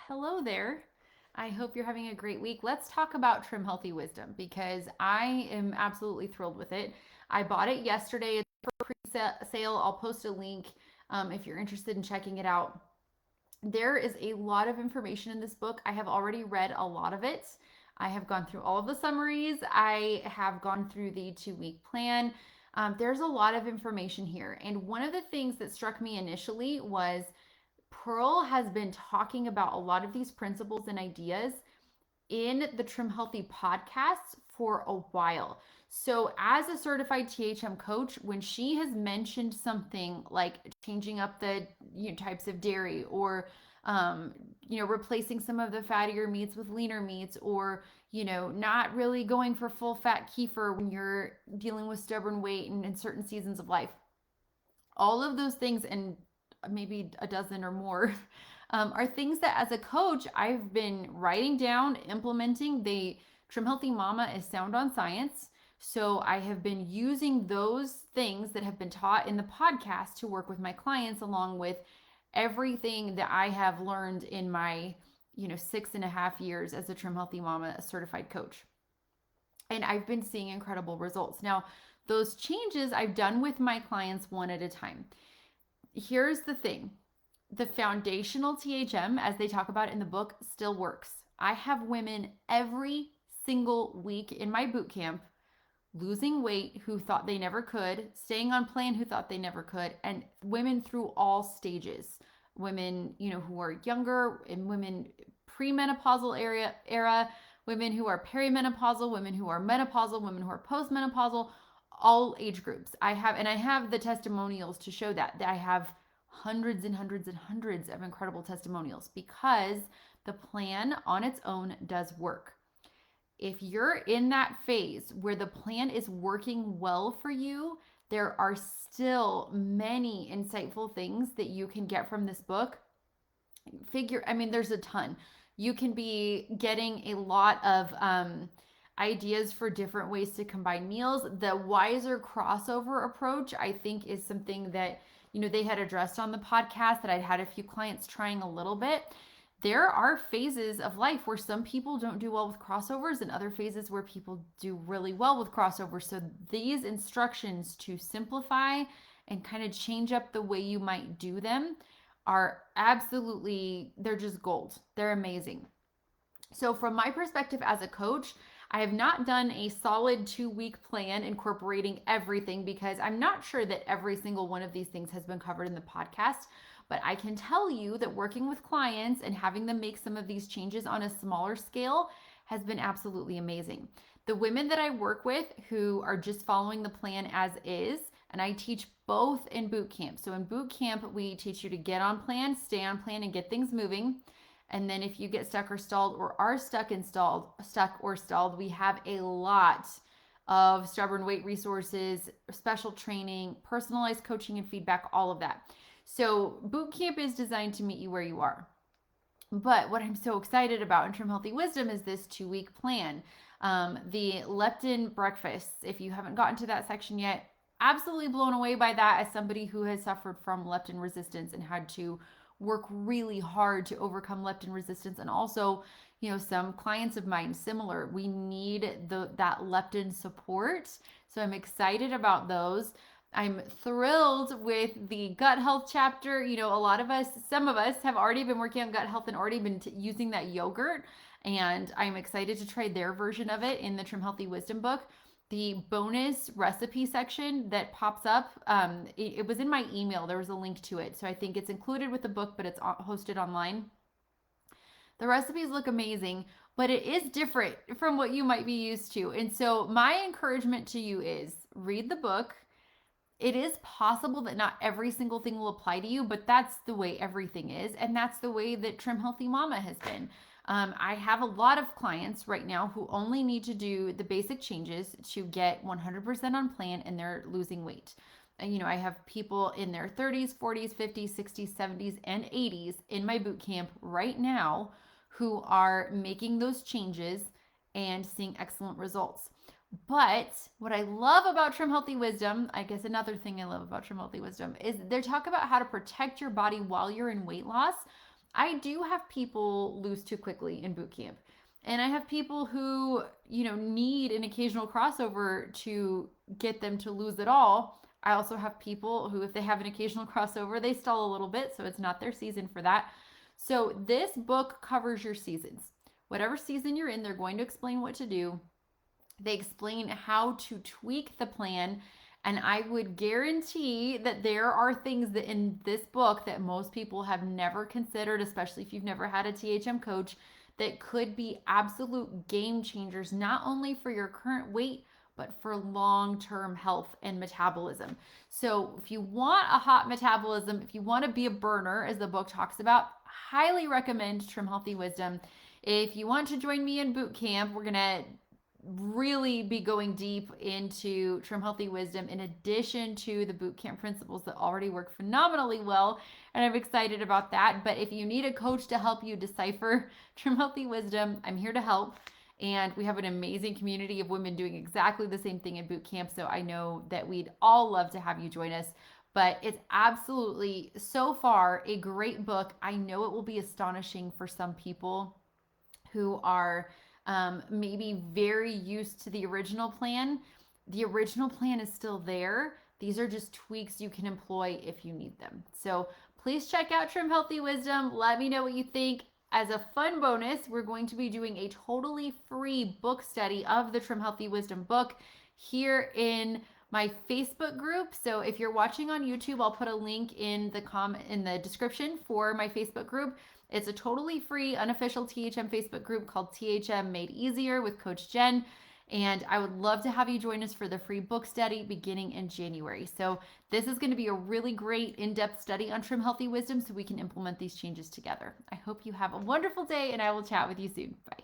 Hello there. I hope you're having a great week. Let's talk about Trim Healthy Wisdom because I am absolutely thrilled with it. I bought it yesterday. It's for pre-sale. I'll post a link if you're interested in checking it out. There is a lot of information in this book. I have already read a lot of it. I have gone through all of the summaries. I have gone through the 2 week plan. There's a lot of information here. And one of the things that struck me initially was Pearl has been talking about a lot of these principles and ideas in the Trim Healthy podcast for a while. So, as a certified THM coach, when she has mentioned something like changing up the types of dairy or replacing some of the fattier meats with leaner meats, or not really going for full fat kefir when you're dealing with stubborn weight and in certain seasons of life, all of those things and maybe a dozen or more are things that as a coach I've been writing down, implementing. The Trim Healthy Mama is sound on science. So I have been using those things that have been taught in the podcast to work with my clients, along with everything that I have learned in my 6.5 years as a Trim Healthy Mama certified coach. And I've been seeing incredible results. Now, those changes I've done with my clients one at a time. Here's the thing. The foundational THM, as they talk about in the book, still works. I have women every single week in my boot camp losing weight who thought they never could, staying on plan who thought they never could, and women through all stages. Women, who are younger, and women premenopausal era, women who are perimenopausal, women who are menopausal, women who are postmenopausal, all age groups. I have the testimonials to show that I have hundreds and hundreds and hundreds of incredible testimonials because the plan on its own does work. If you're in that phase where the plan is working well for you, there are still many insightful things that you can get from this book. There's a ton. You can be getting a lot of ideas for different ways to combine meals. The wiser crossover approach, I think, is something that they had addressed on the podcast that I'd had a few clients trying a little bit. There are phases of life where some people don't do well with crossovers and other phases where people do really well with crossovers. So these instructions to simplify and kind of change up the way you might do them are absolutely, they're just gold. They're amazing. So from my perspective as a coach, I have not done a solid 2 week plan incorporating everything because I'm not sure that every single one of these things has been covered in the podcast. But I can tell you that working with clients and having them make some of these changes on a smaller scale has been absolutely amazing. The women that I work with who are just following the plan as is, and I teach both in boot camp. So in boot camp, we teach you to get on plan, stay on plan, and get things moving. And then if you get stuck or stalled or are stuck or stalled, we have a lot of stubborn weight resources, special training, personalized coaching and feedback, all of that. So boot camp is designed to meet you where you are. But what I'm so excited about in Trim Healthy Wisdom is this 2 week plan. The leptin breakfasts, if you haven't gotten to that section yet, absolutely blown away by that as somebody who has suffered from leptin resistance and had to work really hard to overcome leptin resistance. And also, some clients of mine similar, we need that leptin support. So I'm excited about those. I'm thrilled with the gut health chapter. Some of us have already been working on gut health and already been using that yogurt. And I'm excited to try their version of it in the Trim Healthy Wisdom book. The bonus recipe section that pops up, it was in my email. There was a link to it. So I think it's included with the book, but it's hosted online. The recipes look amazing, but it is different from what you might be used to. And so my encouragement to you is read the book. It is possible that not every single thing will apply to you, but that's the way everything is. And that's the way that Trim Healthy Mama has been. I have a lot of clients right now who only need to do the basic changes to get 100% on plan and they're losing weight. I have people in their 30s, 40s, 50s, 60s, 70s, and 80s in my boot camp right now who are making those changes and seeing excellent results. But what I love about Trim Healthy Wisdom, I guess another thing I love about Trim Healthy Wisdom is they talk about how to protect your body while you're in weight loss. I do have people lose too quickly in boot camp. And I have people who, need an occasional crossover to get them to lose it all. I also have people who, if they have an occasional crossover, they stall a little bit, so it's not their season for that. So this book covers your seasons. Whatever season you're in, they're going to explain what to do. They explain how to tweak the plan. And I would guarantee that there are things that in this book that most people have never considered, especially if you've never had a THM coach, that could be absolute game changers, not only for your current weight, but for long-term health and metabolism. So if you want a hot metabolism, if you want to be a burner, as the book talks about, highly recommend Trim Healthy Wisdom. If you want to join me in boot camp, we're going to really be going deep into Trim Healthy Wisdom in addition to the bootcamp principles that already work phenomenally well. And I'm excited about that. But if you need a coach to help you decipher Trim Healthy Wisdom, I'm here to help. And we have an amazing community of women doing exactly the same thing in bootcamp. So I know that we'd all love to have you join us. But it's absolutely, so far, a great book. I know it will be astonishing for some people who are maybe very used to the original plan. The original plan is still there. These are just tweaks you can employ if you need them. So please check out Trim Healthy Wisdom. Let me know what you think. As a fun bonus, we're going to be doing a totally free book study of the Trim Healthy Wisdom book here in my Facebook group. So if you're watching on YouTube, I'll put a link in the description for my Facebook group. It's a totally free, unofficial THM Facebook group called THM Made Easier with Coach Jen. And I would love to have you join us for the free book study beginning in January. So this is going to be a really great in-depth study on Trim Healthy Wisdom so we can implement these changes together. I hope you have a wonderful day, and I will chat with you soon. Bye.